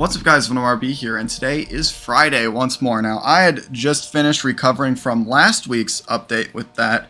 What's up guys, Venom RB here, and today is Friday once more. Now, I had just finished recovering from last week's update with that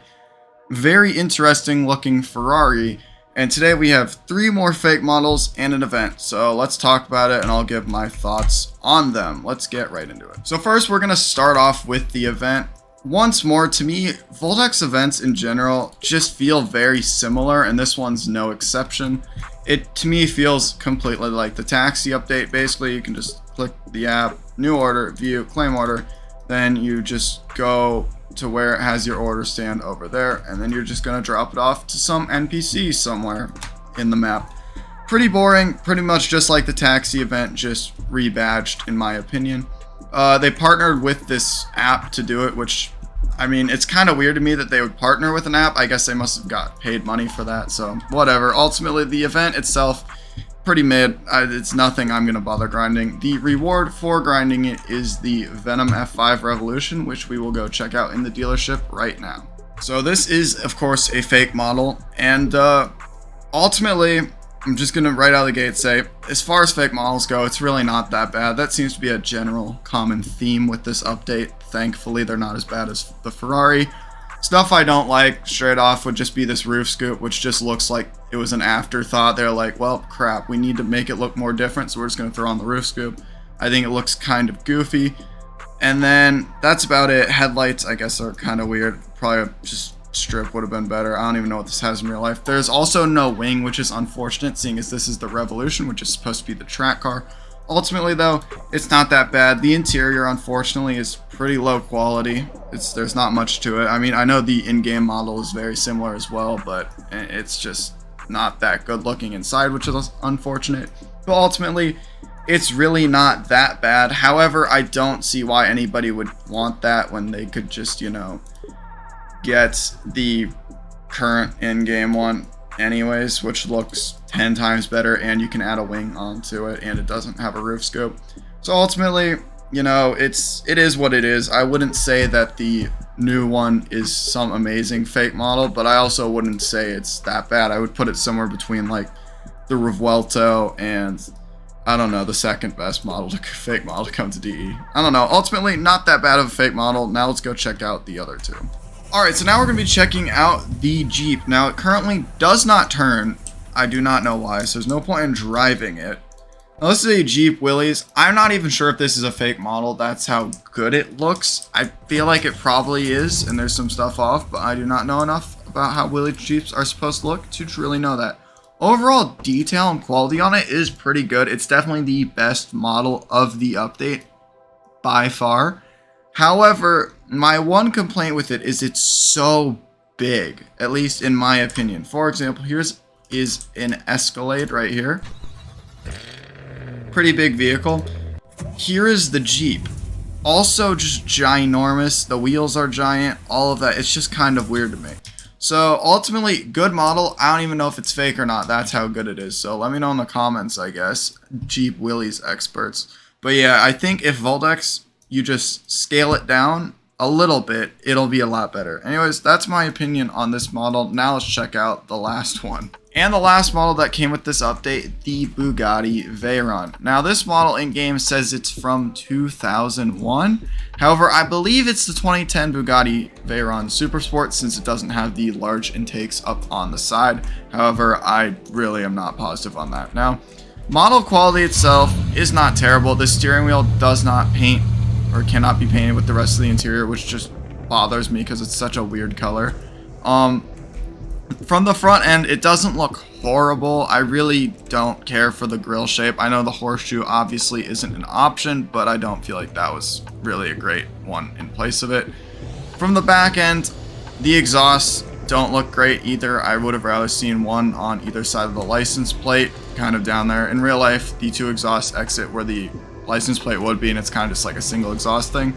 very interesting looking Ferrari, and today we have 3 more fake models and an event. So let's talk about it and I'll give my thoughts on them. Let's get right into it. So first we're going to start off with the event. Once more, to me, Voldex events in general just feel very similar, and this one's no exception. It, to me, feels completely like the taxi update. Basically, you can just click the app, new order, view, claim order, then you just go to where it has your order stand over there, and then you're just going to drop it off to some NPC somewhere in the map. Pretty boring, pretty much just like the taxi event, just rebadged in my opinion. They partnered with this app to do it, which, I mean, it's kind of weird to me that they would partner with an app. I guess they must have got paid money for that, so whatever. Ultimately, the event itself, pretty mid. It's nothing I'm going to bother grinding. The reward for grinding it is the Venom F5 Revolution, which we will go check out in the dealership right now. So this is, of course, a fake model, and ultimately, I'm just going to right out of the gate say, as far as fake models go, it's really not that bad. That seems to be a general common theme with this update. Thankfully, they're not as bad as the Ferrari. Stuff I don't like, straight off, would just be this roof scoop, which just looks like it was an afterthought. They're like, well, crap, we need to make it look more different, so we're just going to throw on the roof scoop. I think it looks kind of goofy. And then, that's about it. Headlights, I guess, are kind of weird. Probably just strip would have been better. I don't even know what this has in real life. There's also no wing, which is unfortunate, seeing as this is the Revolution, which is supposed to be the track car. Ultimately, though, it's not that bad. The interior, unfortunately, is pretty low quality. There's not much to it. I mean, I know the in-game model is very similar as well, but it's just not that good looking inside, which is unfortunate. But ultimately, it's really not that bad. However, I don't see why anybody would want that when they could just, you know, get the current in-game one anyways, which looks 10 times better, and you can add a wing onto it, and it doesn't have a roof scope. So ultimately, you know, it is what it is. I wouldn't say that the new one is some amazing fake model, but I also wouldn't say it's that bad. I would put it somewhere between like the Revuelto and, I don't know, the second best fake model to come to DE. I don't know. Ultimately, not that bad of a fake model. Now let's go check out the other two. Alright, so now we're going to be checking out the Jeep. Now, it currently does not turn. I do not know why, so there's no point in driving it. Now, this is a Jeep Willys. I'm not even sure if this is a fake model. That's how good it looks. I feel like it probably is, and there's some stuff off, but I do not know enough about how Willys Jeeps are supposed to look to truly know that. Overall detail and quality on it is pretty good. It's definitely the best model of the update by far. However, my one complaint with it is it's so big, at least in my opinion. For example, here's an Escalade right here. Pretty big vehicle. Here is the Jeep. Also just ginormous. The wheels are giant. All of that. It's just kind of weird to me. So ultimately, good model. I don't even know if it's fake or not. That's how good it is. So let me know in the comments, I guess. Jeep Willys experts. But yeah, I think if Voldex, you just scale it down a little bit, it'll be a lot better. Anyways, that's my opinion on this model. Now let's check out the last one. And the last model that came with this update, the Bugatti Veyron. Now this model in-game says it's from 2001. However, I believe it's the 2010 Bugatti Veyron Supersport, since it doesn't have the large intakes up on the side. However, I really am not positive on that. Now, model quality itself is not terrible. The steering wheel does not paint or cannot be painted with the rest of the interior, which just bothers me because it's such a weird color. From the front end, it doesn't look horrible. I really don't care for the grille shape. I know the horseshoe obviously isn't an option, but I don't feel like that was really a great one in place of it. From the back end, the exhausts don't look great either. I would have rather seen one on either side of the license plate, kind of down there. In real life, the 2 exhausts exit where the license plate would be, and it's kind of just like a single exhaust thing.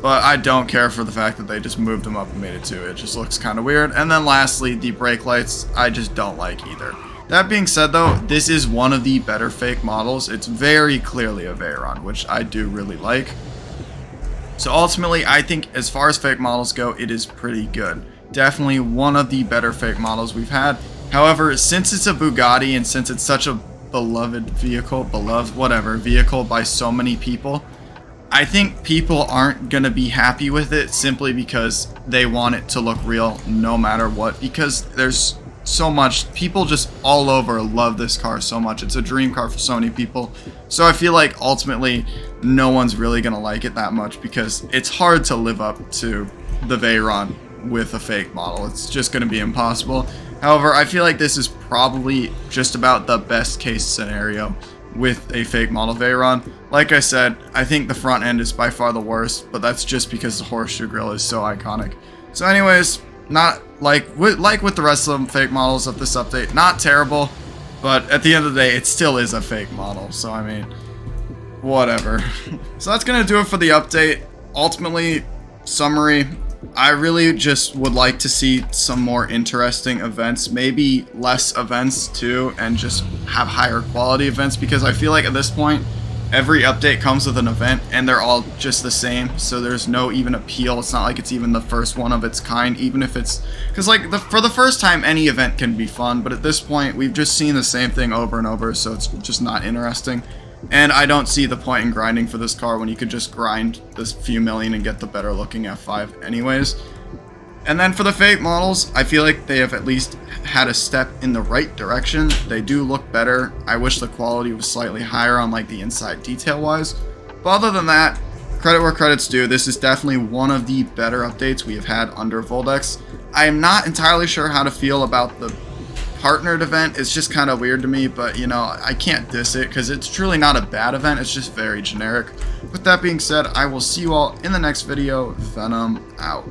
But I don't care for the fact that they just moved them up and made it 2. It just looks kind of weird. And then lastly, the brake lights, I just don't like either. That being said though, this is one of the better fake models. It's very clearly a Veyron, which I do really like. So ultimately, I think as far as fake models go, it is pretty good. Definitely one of the better fake models we've had. However, since it's a Bugatti and since it's such a beloved vehicle, vehicle by so many people. I think people aren't going to be happy with it simply because they want it to look real no matter what, because there's so much, people just all over love this car so much. It's a dream car for so many people. So I feel like ultimately no one's really going to like it that much because it's hard to live up to the Veyron with a fake model. It's just going to be impossible. However, I feel like this is probably just about the best case scenario with a fake model Veyron. Like I said, I think the front end is by far the worst, but that's just because the horseshoe grille is so iconic. So anyways, not like with the rest of the fake models of this update, not terrible, but at the end of the day, it still is a fake model. So I mean, whatever. So that's gonna do it for the update. Ultimately, summary, I really just would like to see some more interesting events, maybe less events too, and just have higher quality events, because I feel like at this point every update comes with an event and they're all just the same, so there's no even appeal. It's not like it's even the first one of its kind, even if it's, because like for the first time any event can be fun, but at this point we've just seen the same thing over and over, so it's just not interesting. And I don't see the point in grinding for this car when you could just grind this few million and get the better looking F5 anyways. And then for the fake models, I feel like they have at least had a step in the right direction. They do look better. I wish the quality was slightly higher on like the inside detail wise. But other than that, credit where credit's due. This is definitely one of the better updates we have had under Voldex. I am not entirely sure how to feel about the partnered event. It's just kind of weird to me, but you know, I can't diss it because it's truly not a bad event. It's just very generic. With that being said, I will see you all in the next video. Venom out.